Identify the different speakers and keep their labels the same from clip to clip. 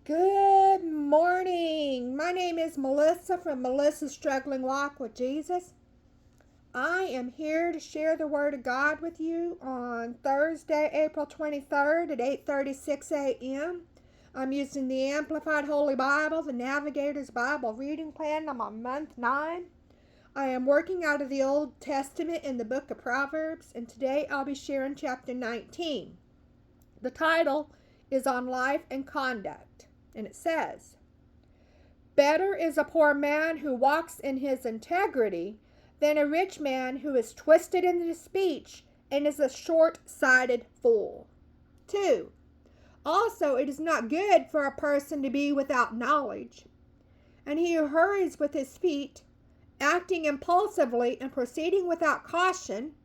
Speaker 1: Good morning. My name is Melissa from Melissa's Struggling Walk with Jesus. I am here to share the Word of God with you on Thursday, April 23rd at 8:36 a.m. I'm using the Amplified Holy Bible, the Navigator's Bible reading plan. I'm on month 9. I am working out of the Old Testament in the book of Proverbs, and today I'll be sharing chapter 19. The title is On Life and Conduct. And it says, "Better is a poor man who walks in his integrity than a rich man who is twisted in his speech and is a short-sighted fool." 2. Also, it is not good for a person to be without knowledge. And he who hurries with his feet, acting impulsively and proceeding without caution,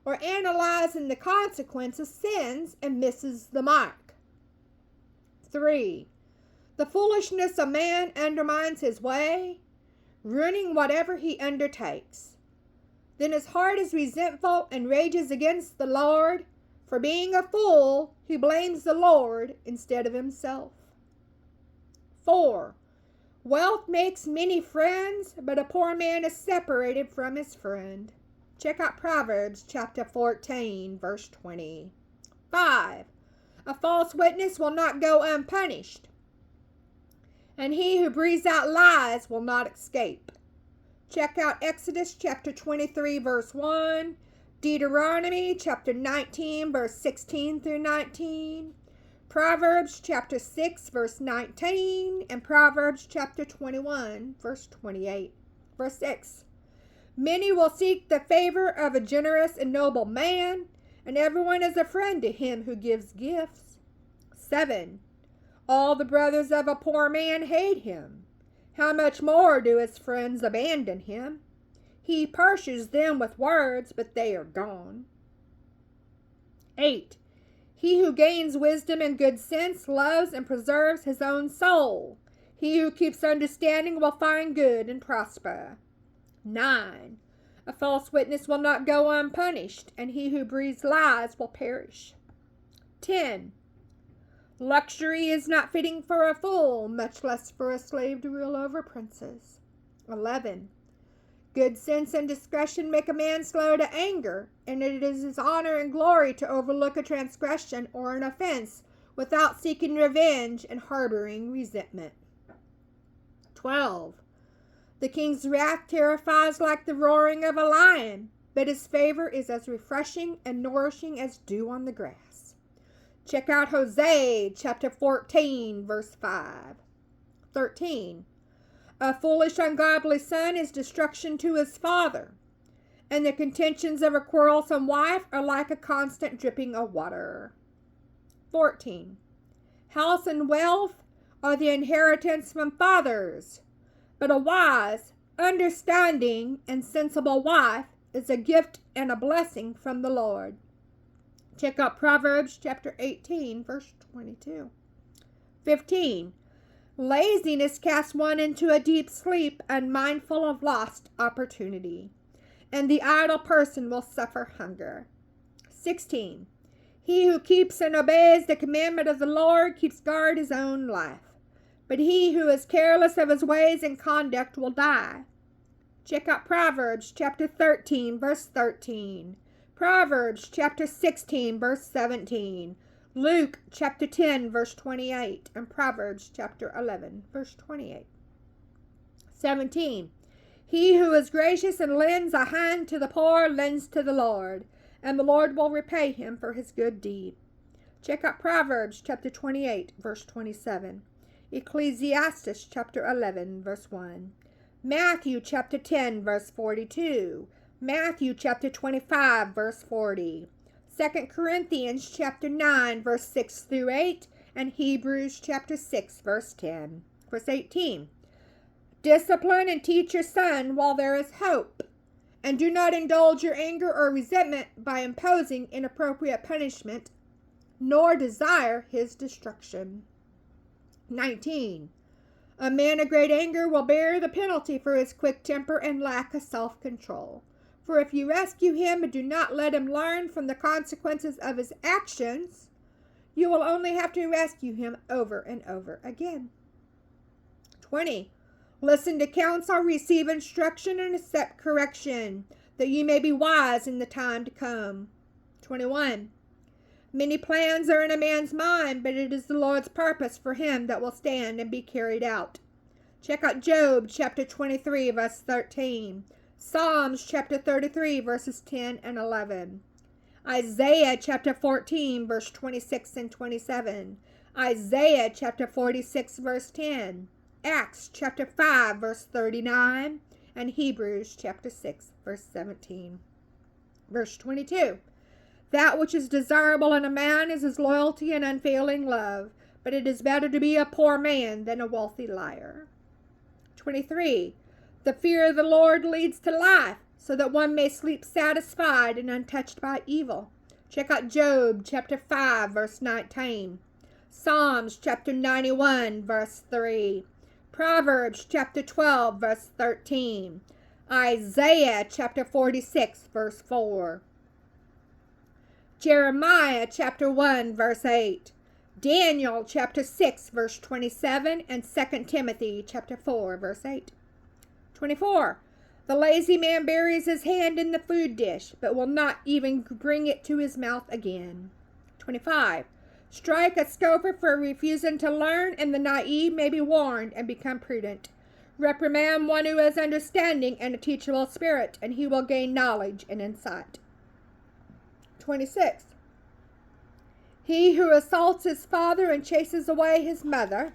Speaker 1: or analyzing the consequences, sins and misses the mark. 3. The foolishness of man undermines his way, ruining whatever he undertakes. Then his heart is resentful and rages against the Lord. For being a fool, he blames the Lord instead of himself. 4. Wealth makes many friends, but a poor man is separated from his friend. Check out Proverbs chapter 14, verse 20. 5. A false witness will not go unpunished, and he who breathes out lies will not escape. Check out Exodus chapter 23, verse 1, Deuteronomy chapter 19, verse 16 through 19, Proverbs chapter 6, verse 19, and Proverbs chapter 21, verse 28. Verse 6. Many will seek the favor of a generous and noble man, and everyone is a friend to him who gives gifts. 7. All the brothers of a poor man hate him. How much more do his friends abandon him? He pursues them with words, but they are gone. 8. He who gains wisdom and good sense loves and preserves his own soul. He who keeps understanding will find good and prosper. 9. A false witness will not go unpunished, and he who breathes lies will perish. 10. Luxury is not fitting for a fool, much less for a slave to rule over princes. 11. Good sense and discretion make a man slow to anger, and it is his honor and glory to overlook a transgression or an offense without seeking revenge and harboring resentment. 12. The king's wrath terrifies like the roaring of a lion, but his favor is as refreshing and nourishing as dew on the grass. Check out Hosea chapter 14, verse 5. 13. A foolish, ungodly son is destruction to his father, and the contentions of a quarrelsome wife are like a constant dripping of water. 14. House and wealth are the inheritance from fathers, but a wise, understanding, and sensible wife is a gift and a blessing from the Lord. Check out Proverbs chapter 18, verse 22. 15. Laziness casts one into a deep sleep, unmindful of lost opportunity, and the idle person will suffer hunger. 16. He who keeps and obeys the commandment of the Lord keeps guard his own life, but he who is careless of his ways and conduct will die. Check out Proverbs chapter 13, verse 13. Proverbs chapter 16, verse 17. Luke chapter 10, verse 28. And Proverbs chapter 11, verse 28. 17. He who is gracious and lends a hand to the poor lends to the Lord, and the Lord will repay him for his good deed. Check out Proverbs chapter 28, verse 27. Ecclesiastes chapter 11, verse 1. Matthew chapter 10, verse 42. Matthew chapter 25, verse 40. 2 Corinthians chapter 9, verse 6 through 8. And Hebrews chapter 6, verse 10. Verse 18. Discipline and teach your son while there is hope, and do not indulge your anger or resentment by imposing inappropriate punishment, nor desire his destruction. 19. A man of great anger will bear the penalty for his quick temper and lack of self-control. For if you rescue him and do not let him learn from the consequences of his actions, You will only have to rescue him over and over again. 20. Listen to counsel, receive instruction, and accept correction, that you may be wise in the time to come. 21. Many plans are in a man's mind, but it is the Lord's purpose for him that will stand and be carried out. Check out Job chapter 23, verse 13. Psalms chapter 33, verses 10 and 11. Isaiah chapter 14, verse 26 and 27. Isaiah chapter 46, verse 10. Acts chapter 5, verse 39. And Hebrews chapter 6, verse 17. Verse 22. That which is desirable in a man is his loyalty and unfailing love, but it is better to be a poor man than a wealthy liar. 23. The fear of the Lord leads to life, so that one may sleep satisfied and untouched by evil. Check out Job chapter 5, verse 19. Psalms chapter 91, verse 3. Proverbs chapter 12, verse 13. Isaiah chapter 46, verse 4. Jeremiah chapter 1, verse 8. Daniel chapter 6, verse 27, and 2 Timothy chapter 4, verse 8. 24. The lazy man buries his hand in the food dish, but will not even bring it to his mouth again. 25. Strike a scoffer for refusing to learn, and the naive may be warned and become prudent. Reprimand one who has understanding and a teachable spirit, and he will gain knowledge and insight. 26. He who assaults his father and chases away his mother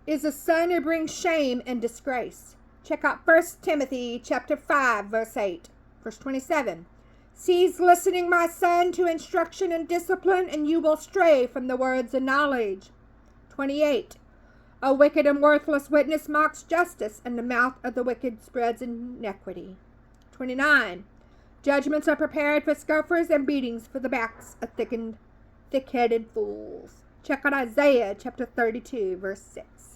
Speaker 1: is a son who brings shame and disgrace. Check out 1 Timothy chapter 5, verse 8. Verse 27. Cease listening, my son, to instruction and discipline, and you will stray from the words of knowledge. 28. A wicked and worthless witness mocks justice, and the mouth of the wicked spreads iniquity. 29. Judgments are prepared for scoffers, and beatings for the backs of thick-headed fools. Check out Isaiah chapter 32, verse 6.